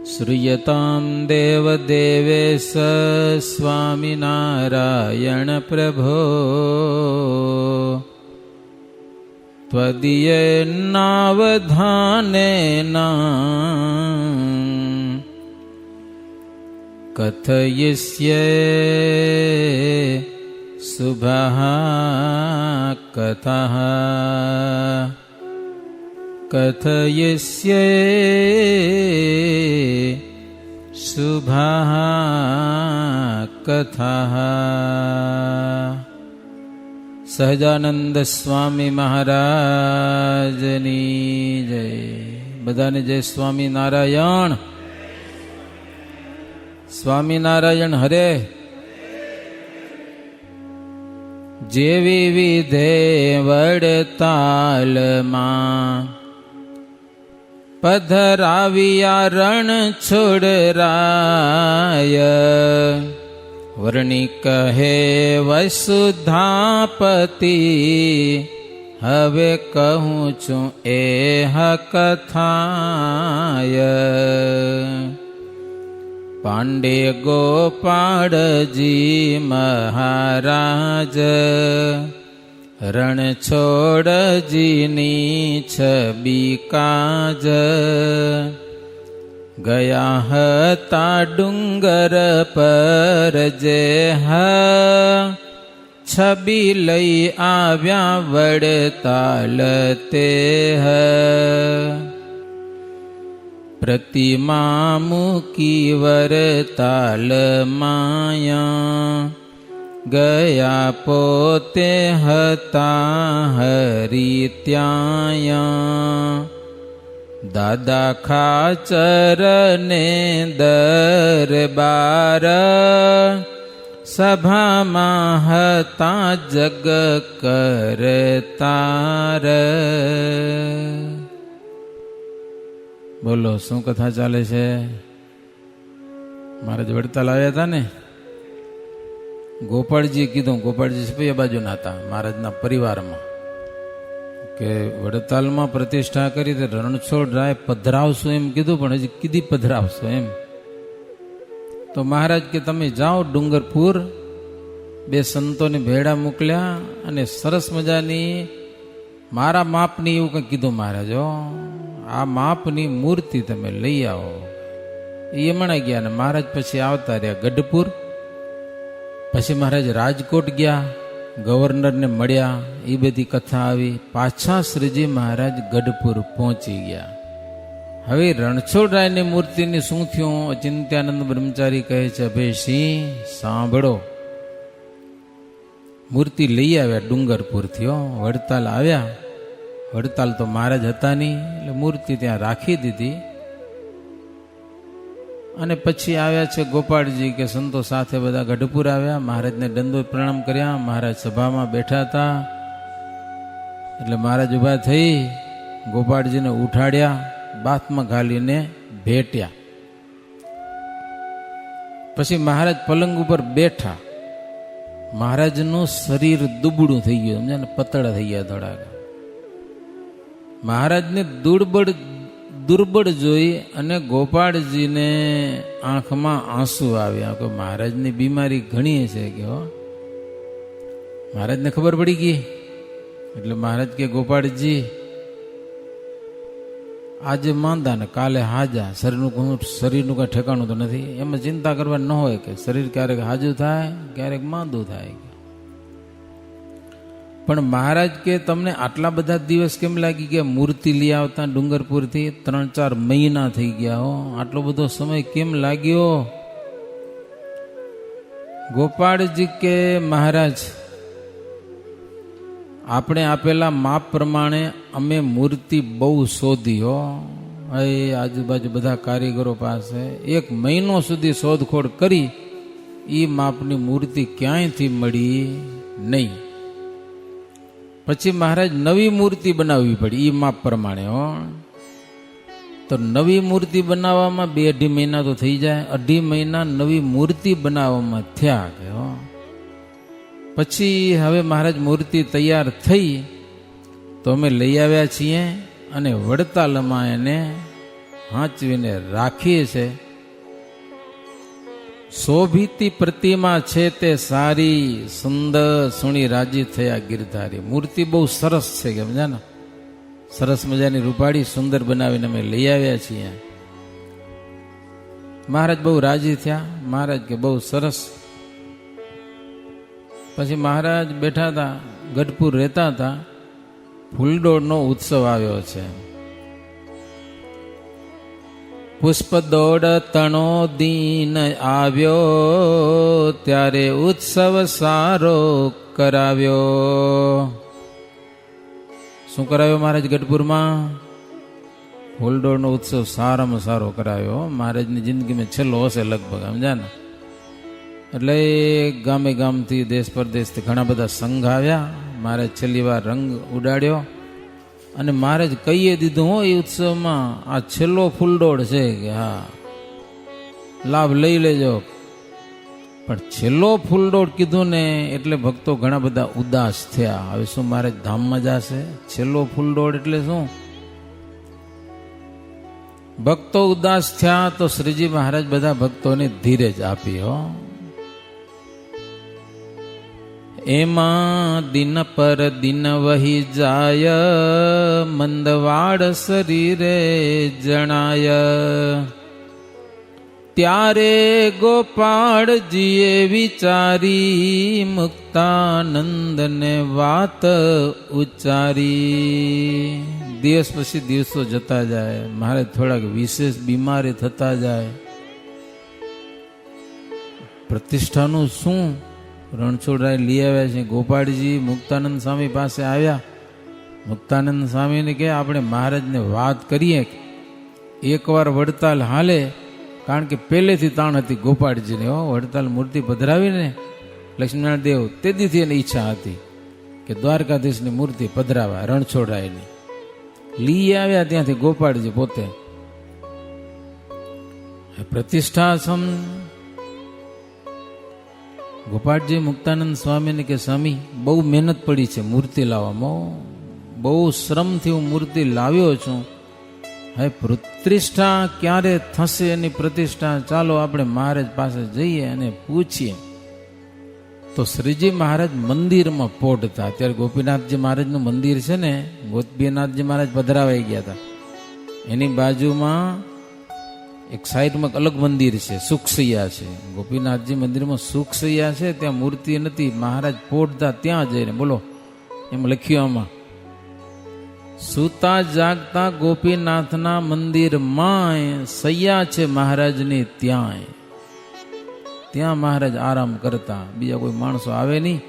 શ્રૂયતાં દેવદેવેશ સ્વામિનારાયણ પ્રભો ત્વદીયેનાવધાનેન કથયિષ્યે શુભઃ કથઃ કથયિષ્યે શુભઃ કથઃ. સહજાનંદ સ્વામી મહારાજની જય. બધાને જય સ્વામિનારાયણ. સ્વામિનારાયણ હરે. જેવી વિધે વડતાલમાં પધરાવિયા રણ છોડરાય, વર્ણિ કહે વસુધાપતિ, હવે કહું છું એ કથાય. પાંડે ગોપાળજી મહારાજ રણ છોડજીની છબી કાજ, ગયા હતા ડુંગર પર જે છબી લઈ આવ્યા વડતાલ તે. પ્રતિમા મૂકી વરતાલ માયા, ગયા પોતે હતા હરી ત્યાં. દાદા ખાચર ને દરબાર, સભામાં હતા જગ કરતાર. બોલો શું કથા ચાલે છે? મહારાજ વડતાલ આવ્યા હતા ને, ગોપાળજી કીધું. ગોપાળજી સભ્ય બાજુના હતા મહારાજના પરિવારમાં, કે વડતાલમાં પ્રતિષ્ઠા કરી તો રણછોડ રાય પધરાવશો એમ કીધું, પણ હજી કીધી પધરાવશો એમ. તો મહારાજ કે તમે જાઓ ડુંગરપુર, બે સંતોને ભેળા મોકલ્યા અને સરસ મજાની મારા માપની એવું કંઈક કીધું મહારાજ. આ માપની મૂર્તિ તમે લઈ આવો. એ હમણાં ગયા ને મહારાજ પછી આવતા રહ્યા ગઢપુર. પછી મહારાજ રાજકોટ ગયા, ગવર્નરને મળ્યા, એ બધી કથા આવી. પાછા શ્રીજી મહારાજ ગઢપુર પહોંચી ગયા. હવે રણછોડરાયની મૂર્તિની શું થયું? અચિંત્યાનંદ બ્રહ્મચારી કહે છે, અભયસિંહ સાંભળો. મૂર્તિ લઈ આવ્યા ડુંગરપુરથી. વડતાલ આવ્યા. વડતાલ તો મહારાજ હતા નહીં, એટલે મૂર્તિ ત્યાં રાખી દીધી. અને પછી આવ્યા છે ગોપાળજી કે સંતો સાથે બધા ગઢપુર આવ્યા. મહારાજને દંડોત પ્રણામ કર્યા. મહારાજ સભામાં બેઠા હતા. એટલે મહારાજ ઊભા થઈ ગોપાળજીને ઉઠાડ્યા, બાથમાં ઘાલીને ભેટ્યા. પછી મહારાજ પલંગ ઉપર બેઠા. મહારાજનું શરીર દુબળું થઈ ગયું, સમજ્યા ને, પતળા થઈ ગયા થોડાક. મહારાજને દુર્બળ જોઈ અને ગોપાળજીને આંખમાં આંસુ આવ્યા કે મહારાજની બીમારી ઘણી છે કે મહારાજને ખબર પડી ગઈ. એટલે મહારાજ કે ગોપાળજી આજે માંદા ને કાલે હાજા, શરીરનું કઈ ઠેકાણું તો નથી. એમાં ચિંતા કરવા ન હોય કે શરીર ક્યારેક હાજુ થાય, ક્યારેક માંદું થાય. પણ મહારાજ કે તમને આટલા બધા દિવસ કેમ લાગી ગયા મૂર્તિ લઈ આવતા ડુંગરપુરથી? 3-4 મહિના થઈ ગયા. આટલો બધો સમય કેમ લાગ્યો? ગોપાળજી કે મહારાજ, આપણે આપેલા માપ પ્રમાણે અમે મૂર્તિ બહુ શોધી. આજુબાજુ બધા કારીગરો પાસે 1 મહિનો સુધી શોધખોળ કરી, એ માપની મૂર્તિ ક્યાંયથી મળી નહીં. પછી મહારાજ નવી મૂર્તિ બનાવવી પડી એ માપ પ્રમાણે. તો નવી મૂર્તિ બનાવવામાં 2-2.5 મહિના તો થઈ જાય. 2.5 મહિના નવી મૂર્તિ બનાવવામાં થયા કે પછી હવે મહારાજ મૂર્તિ તૈયાર થઈ તો અમે લઈ આવ્યા છીએ અને વડતાલમાં એને હાંચવીને રાખીએ છે. શોભિતી પ્રતિમા છે તે સારી, સુંદર સુણી રાજી થયા ગિરધારી. મૂર્તિ બહુ સરસ છે, સમજ્યા ને? સરસ મજાની રૂપાળી સુંદર બનાવીને અમે લઈ આવ્યા છીએ. મહારાજ બહુ રાજી થયા. મહારાજ કે બહુ સરસ. પછી મહારાજ બેઠા હતા, ગઢપુર રહેતા હતા. ફૂલડોળનો ઉત્સવ આવ્યો છે. પુષ્પ દોડ તણો દીન આવ્યો, ત્યારે ઉત્સવ સારો કરાવ્યો. શું કરાવ્યો મહારાજ ગઢપુરમાં? ફૂલડોળનો ઉત્સવ સારામાં સારો કરાવ્યો. મહારાજની જિંદગીમાં છેલ્લો હશે લગભગ, સમજ્યા ને? એટલે ગામે ગામથી દેશ પરદેશથી ઘણા બધા સંઘ આવ્યા. મહારાજ છેલ્લી વાર રંગ ઉડાડ્યો અને મહારાજ કહીએ દીધું, હો એ ઉત્સવમાં આ છેલ્લો ફૂલડોળ છે કે હા લાભ લઈ લેજો. પણ છેલ્લો ફૂલડોળ કીધું ને એટલે ભક્તો ઘણા બધા ઉદાસ થયા. હવે શું મહારાજ ધામમાં જશે? છેલ્લો ફૂલડોળ એટલે શું? ભક્તો ઉદાસ થયા તો શ્રીજી મહારાજ બધા ભક્તોને ધીરજ આપી. હો, એમાં દિન પર દિન વહી જાય, મંદવાડ શરીરે જણાય. ત્યારે ગોપાળજીએ વિચારી, મુક્તાનંદને વાત ઉચ્ચારી. દિવસ પછી દિવસો જતા જાય, મારે થોડાક વિશેષ બીમારી થતા જાય. પ્રતિષ્ઠાનું શું? રણછોડરાય લઈ આવ્યા છે. ગોપાળજી મુક્તાનંદ સ્વામી પાસે આવ્યા. મુક્તાનંદ સ્વામીને કે આપણે મહારાજને વાત કરીએ, એકવાર વડતાલ હાલે. કારણ કે પહેલેથી તાણ હતી ગોપાળજીને. વડતાલ મૂર્તિ પધરાવીને લક્ષ્મીનારાયણ દેવ તે દીથી એની ઈચ્છા હતી કે દ્વારકાધીશની મૂર્તિ પધરાવા. રણછોડરાયની લઈ આવ્યા ત્યાંથી ગોપાળજી પોતે. પ્રતિષ્ઠા ગોપાળજી મુક્તાનંદ સ્વામીને કે સ્વામી બહુ મહેનત પડી છે મૂર્તિ લાવવામાં, બહુ શ્રમથી હું મૂર્તિ લાવ્યો છું. હવે પ્રતિષ્ઠા ક્યારે થશે એની પ્રતિષ્ઠા? ચાલો આપણે મહારાજ પાસે જઈએ અને પૂછીએ. તો શ્રીજી મહારાજ મંદિરમાં પોઢતા. અત્યારે ગોપીનાથજી મહારાજનું મંદિર છે ને, ગોપીનાથજી મહારાજ પધરાવાઈ ગયા હતા. એની બાજુમાં એક સાઈડમાં અલગ મંદિર છે, સુખસૈયા છે. ગોપીનાથજી મંદિરમાં સુખસૈયા છે, ત્યાં મૂર્તિ નથી. મહારાજ પોઢતા ત્યાં જઈને, બોલો એમ લખ્યું આમાં, સુતા જાગતા ગોપીનાથના મંદિરમાં સૈયા છે મહારાજની ત્યાંય. ત્યાં મહારાજ આરામ કરતા, બીજા કોઈ માણસો આવે નહીં.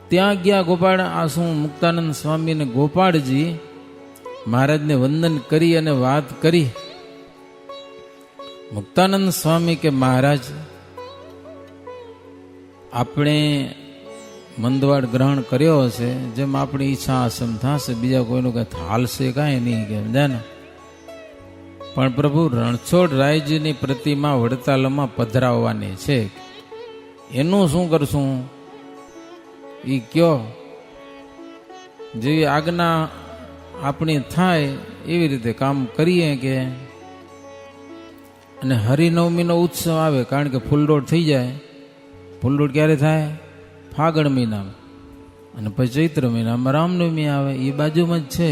ત્યાં ગયા ગોપાળ આ શું મુક્તાનંદ સ્વામીને ગોપાળજી મહારાજને વંદન કરી અને વાત કરી. મુક્તાનંદ સ્વામી કે મહારાજ આપણે મંદવાડ ગ્રહણ કર્યો હશે, જેમ આપણી ઈચ્છા હશે થશે, બીજા કોઈનું કઈ હાલશે કાંઈ નહીં, કેમ ને? પણ પ્રભુ રણછોડરાયજીની પ્રતિમા વડતાલમાં પધરાવવાની છે, એનું શું કરશું? એ કયો જેવી આજ્ઞા આપણી થાય એવી રીતે કામ કરીએ. કે અને હરિનવમીનો ઉત્સવ આવે, કારણ કે ફૂલડોળ થઈ જાય. ફૂલડોળ ક્યારે થાય? ફાગણ મહિનામાં. અને પછી ચૈત્ર મહિનામાં રામનવમી આવે. એ બાજુમાં જ છે.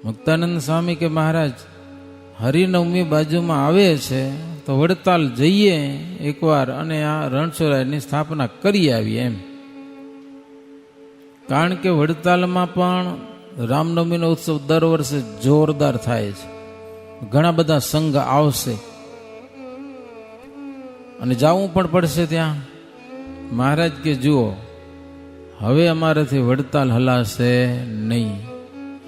મુક્તાનંદ સ્વામી કે મહારાજ હરિનવમી બાજુમાં આવે છે તો વડતાલ જઈએ એકવાર અને આ રણછોડરાયની સ્થાપના કરી આવીએ એમ. કારણ કે વડતાલમાં પણ રામનવમીનો ઉત્સવ દર વર્ષે જોરદાર થાય છે. ઘણા બધા સંઘ આવશે અને જવું પણ પડશે ત્યાં. મહારાજ કે જુઓ, હવે અમારાથી વડતાલ હલાશે નહીં.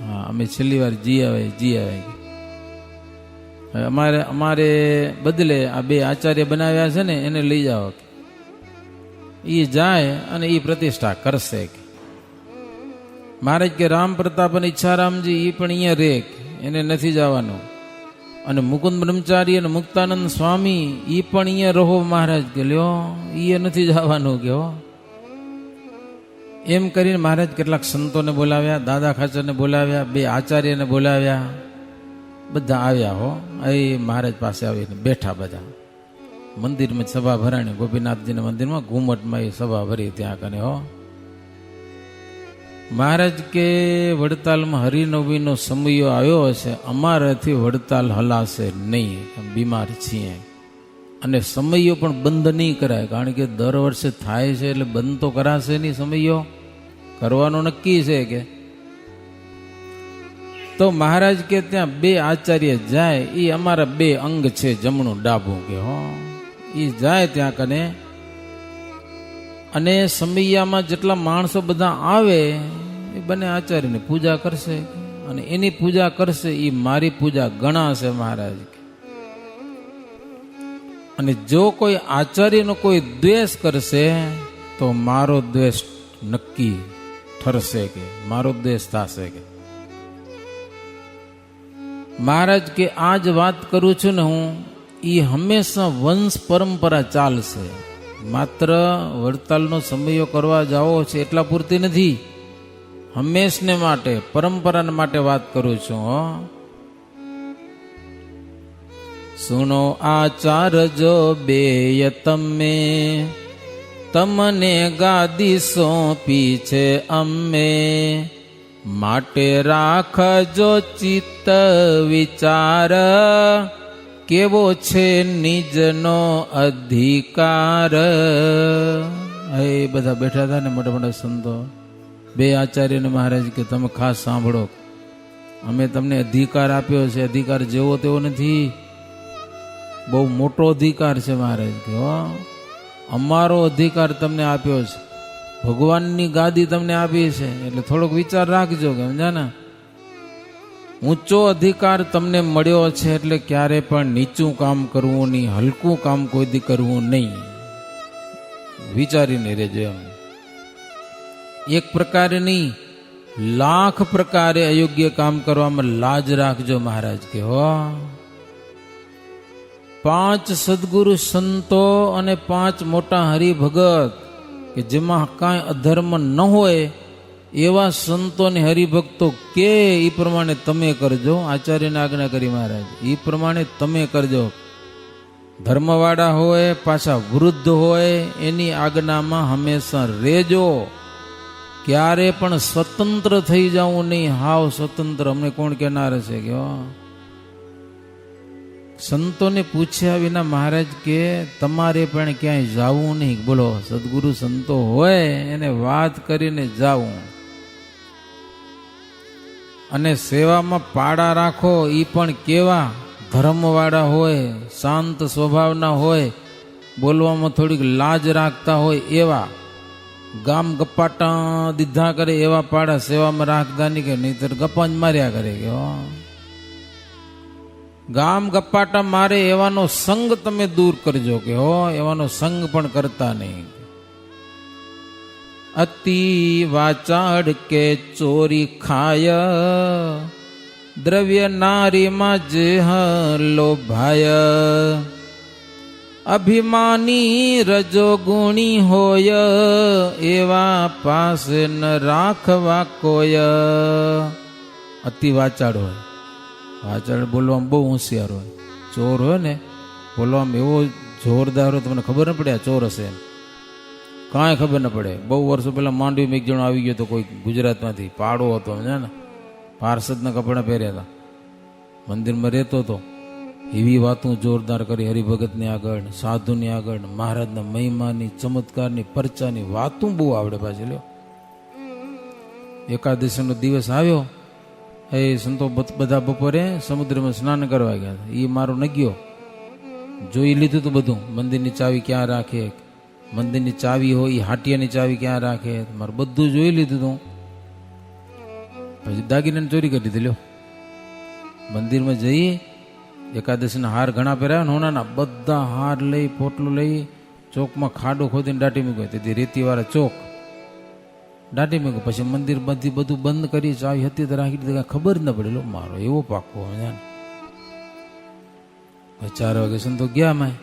હા, અમે છેલ્લી વાર જી આવે. અમારે બદલે આ બે આચાર્ય બનાવ્યા છે ને એને લઈ જાઓ. એ જાય અને એ પ્રતિષ્ઠા કરશે. મહારાજ કે રામ પ્રતાપ અને ઈચ્છારામજી એ પણ અહીંયા રે, એને નથી જવાનું. અને મુકુંદ બ્રહ્મચારી અને મુક્તાનંદ સ્વામી એ પણ અહીંયા રહો. મહારાજ કે લ્યો એ નથી જવાનું. કે એમ કરીને મહારાજ કેટલાક સંતોને બોલાવ્યા, દાદા ખાચરને બોલાવ્યા, બે આચાર્યને બોલાવ્યા બધા આવ્યા હો, એ મહારાજ પાસે આવીને બેઠા બધા. મંદિરમાં સભા ભરાણી, ગોપીનાથજીના મંદિરમાં ઘુમટમાં એ સભા ભરી ત્યાં કને હો. મહારાજ કે વડતાલમાં હરિનવમીનો સમયો આવ્યો હશે, અમારાથી વડતાલ હલાશે નહીં, બીમાર છીએ. અને સમયો પણ બંધ નહીં કરાય, કારણ કે દર વર્ષે થાય છે એટલે બંધ તો કરાશે નહીં. સમયો કરવાનો નક્કી છે કે તો મહારાજ કે ત્યાં બે આચાર્ય જાય, એ અમારા બે અંગ છે, જમણું ડાબું કે હો. એ જાય ત્યાં કને અને સમયામાં જેટલા માણસો બધા આવે એ બંને આચાર્યની પૂજા કરશે અને એની પૂજા કરશે એ મારી પૂજા ગણાશે મહારાજ. અને જો કોઈ આચાર્યનો કોઈ દ્વેષ કરશે તો મારો દ્વેષ નક્કી ઠરશે કે મારો દ્વેષ થશે કે. મહારાજ કે આ જ વાત કરું છું ને હું, એ હંમેશા વંશ પરંપરા ચાલશે. માત્ર વડતાલનો સમયો કરવા જાઓ છે એટલા પૂરતી નથી, હંમેશને માટે પરંપરાને માટે વાત કરું છું. સુનો આચાર જો બેય તમે, તમને ગાદી સોંપી છે અમે, માટે રાખજો ચિત્ત વિચાર, કેવો છે નિજનો અધિકાર. એ બધા બેઠા હતા ને મોટા મોટા સંતો, બે આચાર્યને મહારાજ કે તમે ખાસ સાંભળો, અમે તમને અધિકાર આપ્યો છે, અધિકાર જેવો તેવો નથી, બહુ મોટો અધિકાર છે. મહારાજ કે અમારો અધિકાર તમને આપ્યો છે, ભગવાનની ગાદી તમને આપી છે, એટલે થોડોક વિચાર રાખજો કે સમજાને. ઊંચો અધિકાર તમને મળ્યો છે એટલે ક્યારે પણ નીચું કામ કરવું નહીં, હલકું કામ કોઈ દી કરવું નહીં, વિચારીને રહેજો. એમ એક પ્રકારે નહીં, લાખ પ્રકારે અયોગ્ય કામ કરવામાં લાજ રાખજો. મહારાજ કે 5 સદગુરુ સંતો અને 5 મોટા હરિભગત કે જેમાં કાંઈ અધર્મ ન હોય એવા સંતો ને હરિભક્તો કે એ પ્રમાણે તમે કરજો. આચાર્યને આજ્ઞા કરી મહારાજ, એ પ્રમાણે તમે કરજો. ધર્મવાળા હોય, પાછા વૃદ્ધ હોય, એની આજ્ઞામાં હંમેશા રહેજો. ક્યારે પણ સ્વતંત્ર થઈ જવું નહીં, હાવ સ્વતંત્ર. અમને કોણ કહેનાર છે કે સંતોને પૂછ્યા વિના મહારાજ કે તમારે પણ ક્યાંય જાવું નહીં. બોલો, સદગુરુ સંતો હોય એને વાત કરીને જાવું. અને સેવામાં પાડા રાખો, એ પણ કેવા ધર્મવાળા હોય, શાંત સ્વભાવના હોય, બોલવામાં થોડીક લાજ રાખતા હોય એવા. ગામ ગપ્પાટા દીધા કરે એવા પાડા સેવામાં રાખતા નહીં, કે નહીતર ગપ્પા જ માર્યા કરે કે ગામ ગપ્પાટા મારે એવાનો સંગ તમે દૂર કરજો કે એવાનો સંગ પણ કરતા નહીં. અતિ વાચાડ કે ચોરી ખાય, દ્રવ્ય નારીમાં જે લોભાય, અભિમાની રજો ગુણી હોય, એવા પાસે ન રાખવા કોય. અતિ વાચાડ હોય, વાચાડ બોલવામાં બહુ હોશિયાર હોય. ચોર હોય ને બોલવામાં એવો જોરદાર હોય, તમને ખબર ન પડે આ ચોર હશે એમ, કાંઈ ખબર ન પડે. બહુ વર્ષો પહેલા માંડવીમાં એક જણો આવી ગયો હતો, કોઈ ગુજરાતમાંથી, પાડો હતો ને, પાર્ષદના કપડાં પહેર્યા હતા, મંદિરમાં રહેતો હતો. એવી વાતો જોરદાર કરી હરિભગતની આગળ, સાધુની આગળ, મહારાજના મહિમાની, ચમત્કારની, પરચાની વાતો બહુ આવડે પાછી. લ્યો, એકાદશીનો દિવસ આવ્યો, એ સંતો બધા બપોરે સમુદ્રમાં સ્નાન કરવા ગયા. એ મારો નગ્યો જોઈ લીધું હતું બધું, મંદિરની ચાવી ક્યાં રાખે, મંદિરની ચાવી હોય એ હાટિયાની ચાવી ક્યાં રાખે, મારે બધું જોઈ લીધું હતું. પછી દાગીનાની ચોરી કરી દીધી. લ્યો, મંદિરમાં જઈ એકાદશીના હાર ઘણા પહેર્યા હોનાના, બધા હાર લઈ, પોટલું લઈ, ચોકમાં ખાડો ખોદીને દાટી મૂક્યો. તેથી રેતીવાળા ચોક દાટી મૂક્યો. પછી મંદિર બધી બધું બંધ કરી, ચાવી હતી તો રાખી દીધી, ખબર ન પડેલો મારો એવો પાકો. 4 વાગે સંતો ગયા. મેં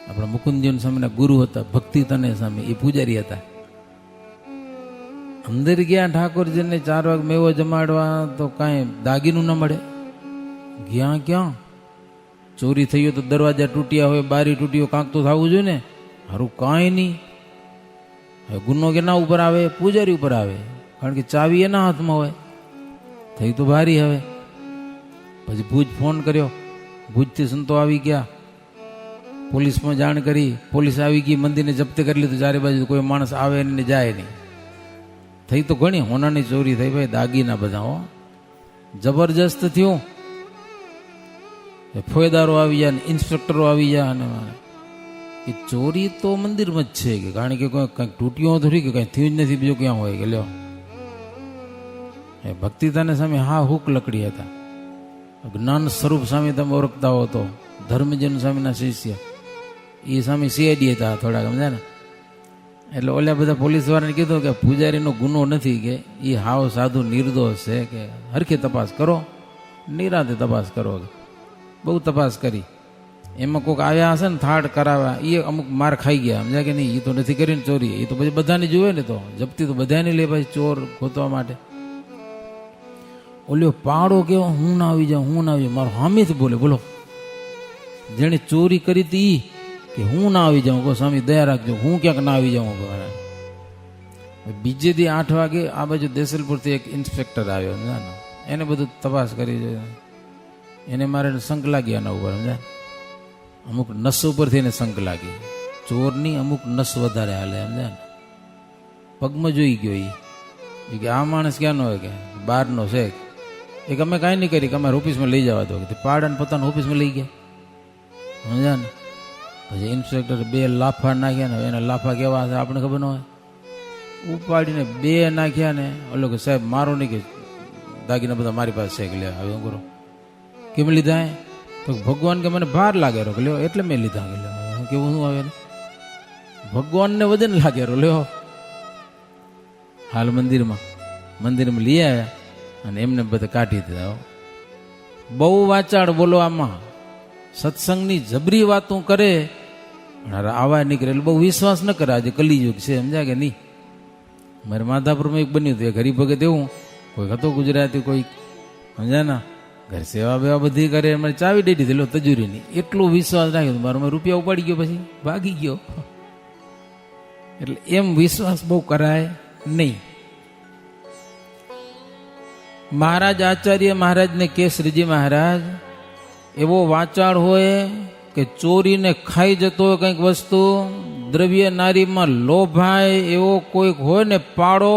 આપણા મુકુંદજીન સ્વામીના ગુરુ હતા, ભક્તિ તને સ્વામી, એ પૂજારી હતા. અંદર ગયા ઠાકોરજીને 4 વાગે મેવો જમાડવા તો કાંઈ દાગીનું ન મળે. ગયા ક્યાં? ચોરી થઈ હોય તો દરવાજા તૂટ્યા હોય, બારી તૂટી હોય, કાંક તો થવું જોઈએ ને. હારું કાંઈ નહીં. હવે ગુનો કેના ઉપર આવે? પૂજારી ઉપર આવે, કારણ કે ચાવી એના હાથમાં હોય. થઈ તો ભારી. હવે પછી ભુજ ફોન કર્યો, ભુજથી સંતો આવી ગયા, પોલીસમાં જાણ કરી, પોલીસ આવી ગઈ, મંદિરને જપ્ત કરી લીધું. ચારે બાજુ કોઈ માણસ આવે ને જાય નહીં. થઈ તો ઘણી હોનાની ચોરી થઈ ભાઈ, દાગીના બધા. હો જબરજસ્ત થયું. ફોજદારો આવી જાય ને ઇન્સ્પેક્ટરો આવી જાય. અને એ ચોરી તો મંદિરમાં જ છે કે, કારણ કે કોઈ કંઈક તૂટ્યું થોડી કે કંઈ થયું જ નથી, બીજું ક્યાં હોય કે લ્યો. એ ભક્તિતાને સામે હા હુક લકડી હતા. જ્ઞાન સ્વરૂપ સ્વામી તમે ઓળખતા હો તો, ધર્મજન સ્વામીના શિષ્ય, એ સ્વામી સીઆઈડી હતા થોડાક, સમજ્યા ને. એટલે ઓલા બધા પોલીસ વાળાને કીધું કે પૂજારીનો ગુનો નથી, કે એ હાવ સાધુ નિર્દોષ છે, કે હરખી તપાસ કરો, નિરાતે તપાસ કરો. બહુ તપાસ કરી, એમાં કોઈક આવ્યા હશે ને થાળ કરાવ્યા, એ અમુક માર ખાઈ ગયા, સમજ્યા કે નહીં. એ તો નથી કરીને ચોરી, એ તો પછી બધાને જુએ ને, તો જપ્તી તો બધાને લે પછી ચોર ગોતવા માટે. ઓલ્યો પાડો કેવો, હું ના આવી જાઉં, હું ના આવી જાઉં, મારો હામીથી બોલે. બોલો, જેણે ચોરી કરી હતી કે હું ના આવી જાઉં, કહો સ્વામી દયા રાખજો, હું ક્યાંક ના આવી જાઉં. બીજે દી 8 વાગે આ બાજુ દેસલપુરથી એક ઇન્સ્પેક્ટર આવ્યો, એને બધું તપાસ કરી. એને મારે શંક લાગી આના ઉપર, સમજ્યા. અમુક નસ ઉપરથી એને શંક લાગી. ચોરની અમુક નસ વધારે હાલે, સમજ્યા ને. પગમાં જોઈ ગયો એ કે આ માણસ ક્યાંનો હોય, કે બહારનો છે. એક અમે કાંઈ નહીં કરી, કે અમારે ઓફિસમાં લઈ જવા દો. કે પાડાને પોતાના ઓફિસમાં લઈ ગયા, સમજ્યા ને. પછી ઇન્સ્પેક્ટર 2 લાફા નાખ્યા ને, એના લાફા કેવા હશે આપણે ખબર ન હોય. ઉપાડીને 2 નાખ્યા ને, ઓલો કે સાહેબ મારો નહીં, કે દાગીના બધા મારી પાસે છે, કે લે હવે હું કરો. કેમ લીધા? તો ભગવાન કે મને ભાર લાગે રો, કે લ્યો એટલે મેં લીધા. કે લ્યો હું કેવું શું આવે ને, ભગવાનને વજન લાગે રો, લ્યો. હાલ મંદિરમાં લઈ આવ્યા અને એમને બધા કાઢી દીધા. બહુ વાચાડ બોલો આમાં, સત્સંગની જબરી વાતો કરે, આવા નીકળે એટલે બહુ વિશ્વાસ ન કરે. આજે કલીયુગ છે, સમજ્યા કે નહીં. મારે માધાપુરમાં એક બન્યું હતું, એક હરિભગત એવું કોઈ હતો ગુજરાતી, કોઈ સમજ્યા ના, ઘર સેવા બેવા બધી કરે, મારે ચાવી દઈ દીધી તજુરીની. એટલો વિશ્વાસ રાખ્યો, મારો રૂપિયા ઉપાડી ગયો, પછી ભાગી ગયો. એટલે એમ વિશ્વાસ બહુ કરાય નહીં. મહારાજ આચાર્ય મહારાજને કે શ્રીજી મહારાજ એવો વાચાળ હોય કે ચોરીને ખાઈ જતો હોય કંઈક વસ્તુ, દ્રવ્ય નારીમાં લોભાય એવો કોઈક હોય ને પાડો,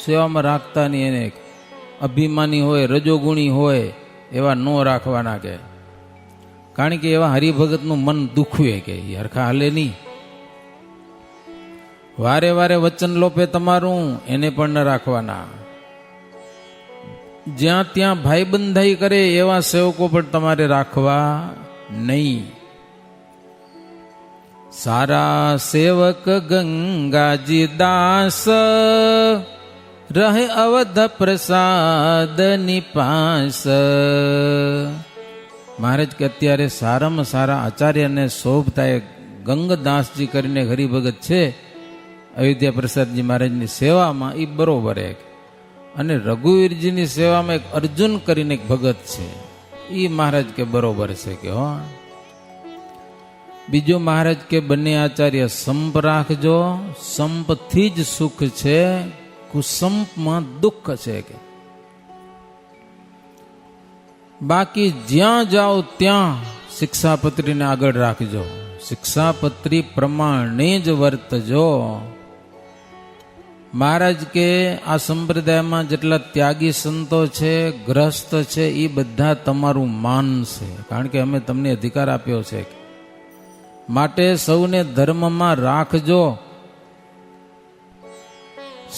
સેવામાં રાખતા નહીં. એને અભિમાની હોય, રજોગુણી હોય, એવા ન રાખવાના. કે કારણ કે એવા હરિભગતનું મન દુખવે, કે હરખા હાલે નહીં. વારે વારે વચન લોપે તમારું, એને પણ ન રાખવાના. જ્યાં ત્યાં ભાઈબંધાઈ કરે એવા સેવકો પણ તમારે રાખવા નહીં. સારા સેવક ગંગાજી દાસ, રહે અવધ પ્રસાદ નિપાસ. મહારાજ કે અત્યારે સારામાં સારા આચાર્યને શોભતા એ ગંગદાસજી કરીને હરિભગત છે અયોધ્યા પ્રસાદજી મહારાજની સેવામાં, એ બરોબર. અને રઘુવીરજીની સેવામાં એક અર્જુન કરીને એક ભગત છે, એ મહારાજ કે બરોબર છે. કે હો બીજો મહારાજ કે બંને આચાર્ય સંપ રાખજો, સંપથી જ સુખ છે, કુસંપમાં દુઃખ છે. કે બાકી જ્યાં જાઓ ત્યાં શિક્ષાપત્રીને આગળ રાખજો, શિક્ષાપત્રી પ્રમાણે જ વર્તજો. મહારાજ કે આ સંપ્રદાયમાં જેટલા ત્યાગી સંતો છે, ગ્રસ્ત છે, એ બધા તમારું માન છે, કારણ કે અમે તમને અધિકાર આપ્યો છે. માટે સૌને ધર્મમાં રાખજો.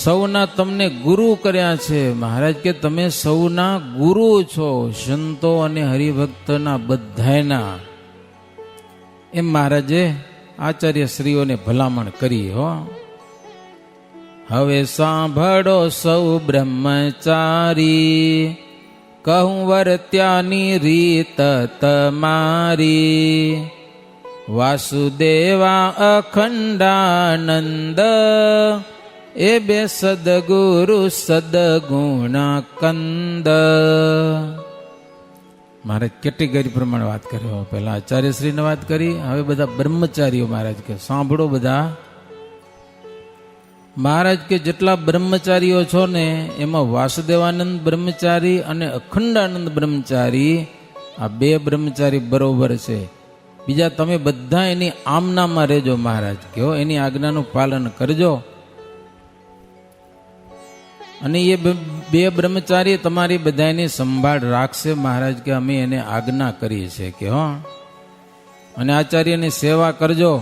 સૌના તમને ગુરુ કર્યા છે. મહારાજ કે તમે સૌના ગુરુ છો, સંતો અને હરિભક્તના બધાયના. એમ મહારાજે આચાર્ય શ્રીઓને ભલામણ કરી. હો હવે સાંભળો સૌ બ્રહ્મચારી, કહું વર્ત્યાની રીત તમારી. વાસુદેવા અખંડાનંદ, એ બે સદગુરુ સદગુણ કંદ. મહારાજ કેટેગરી પ્રમાણે વાત કરી. પહેલા આચાર્યશ્રીને વાત કરી, હવે બધા બ્રહ્મચારીઓ મહારાજ કે સાંભળો બધા. મહારાજ કે જેટલા બ્રહ્મચારીઓ છો ને એમાં વાસુદેવાનંદ બ્રહ્મચારી અને અખંડાનંદ બ્રહ્મચારી, આ બે બ્રહ્મચારી બરોબર છે. બીજા તમે બધા એની આમનામાં રહેજો. મહારાજ કહો એની આજ્ઞાનું પાલન કરજો. અને એ બે બ્રહ્મચારી તમારી બધાની સંભાળ રાખશે. મહારાજ કે અમે એને આજ્ઞા કરીએ છીએ કે હો. અને આચાર્યની સેવા કરજો.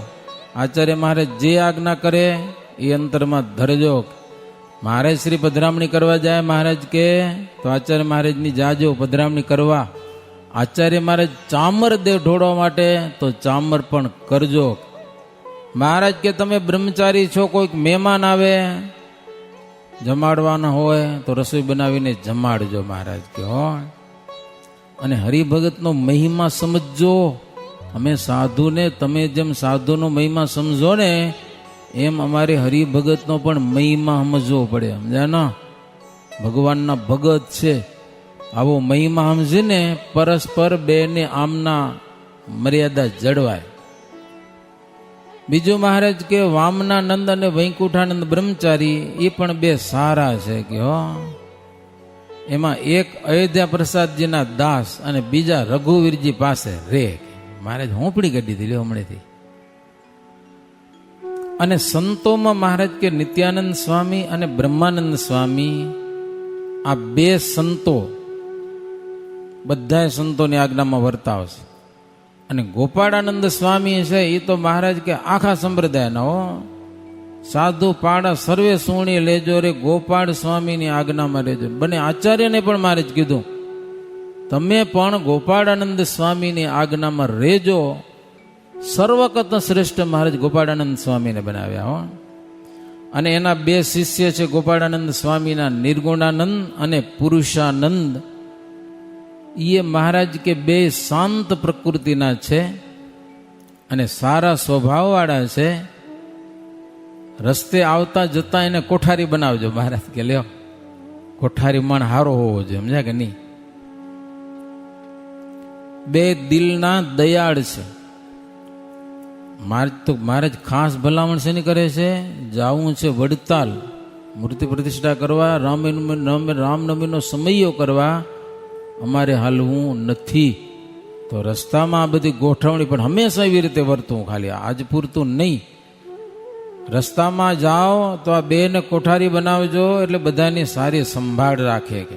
આચાર્ય મહારાજ જે આજ્ઞા કરે એ અંતરમાં ધરજો. મહારાજ શ્રી પધરામણી કરવા જાય મહારાજ કે તો આચાર્ય મહારાજની જાજો પધરામણી કરવા. આચાર્ય મહારાજ ચામર દે ઢોળવા માટે તો ચામર પણ કરજો. મહારાજ કે તમે બ્રહ્મચારી છો, કોઈક મહેમાન આવે જમાડવાના હોય તો રસોઈ બનાવીને જમાડજો. મહારાજ કે હો. અને હરિભગતનો મહિમા સમજજો. અમે સાધુને તમે જેમ સાધુનો મહિમા સમજો ને એમ અમારે હરિભગતનો પણ મહિમા સમજવો પડે. સમજ્યા ને? ભગવાનના ભગત છે, આવો મહિમા સમજીને પરસ્પર બેને આમના મર્યાદા જળવાય. બીજું મહારાજ કે વામનાનંદ અને વૈકુંઠાનંદ બ્રહ્મચારી એ પણ બે સારા છે કે હો. એમાં એક અયોધ્યા પ્રસાદજીના દાસ અને બીજા રઘુવીરજી પાસે રે. મહારાજ હોંપડી કાઢી દીધી હમણાંથી. અને સંતોમાં મહારાજ કે નિત્યાનંદ સ્વામી અને બ્રહ્માનંદ સ્વામી, આ બે સંતો બધા સંતોની આજ્ઞામાં વર્તાવશે. અને ગોપાળાનંદ સ્વામી છે એ તો મહારાજ કે આખા સંપ્રદાયના હો. સાધુ પાડા સર્વે સુણી લેજો રે ગોપાળ સ્વામીની આજ્ઞામાં રહેજો. બને આચાર્યને પણ મહારાજ કીધું તમે પણ ગોપાળાનંદ સ્વામીની આજ્ઞામાં રહેજો. સર્વકત શ્રેષ્ઠ મહારાજ ગોપાળાનંદ સ્વામીને બનાવ્યા હો. અને એના બે શિષ્ય છે ગોપાળાનંદ સ્વામીના નિર્ગુણાનંદ અને પુરુષાનંદ. એ મહારાજ કે બે શાંત પ્રકૃતિના છે અને સારા સ્વભાવવાળા છે. રસ્તે આવતા જતા એને કોઠારી બનાવજો. મહારાજ કે લ્યો કોઠારી માણ હારો હોવો જોઈએ. સમજ્યા કે નહીં? બે દિલના દયાળ છે. મહારાજ ખાસ ભલામણ શેની કરે છે? જાવું છે વડતાલ મૂર્તિ પ્રતિષ્ઠા કરવા, રામનવમીનો સમયો કરવા. અમારે હાલવું નથી તો રસ્તામાં આ બધી ગોઠવણી, પણ હંમેશા એવી રીતે વર્તું, ખાલી આજ પૂરતું નહીં. રસ્તામાં જાઓ તો આ બેને કોઠારી બનાવજો એટલે બધાની સારી સંભાળ રાખે કે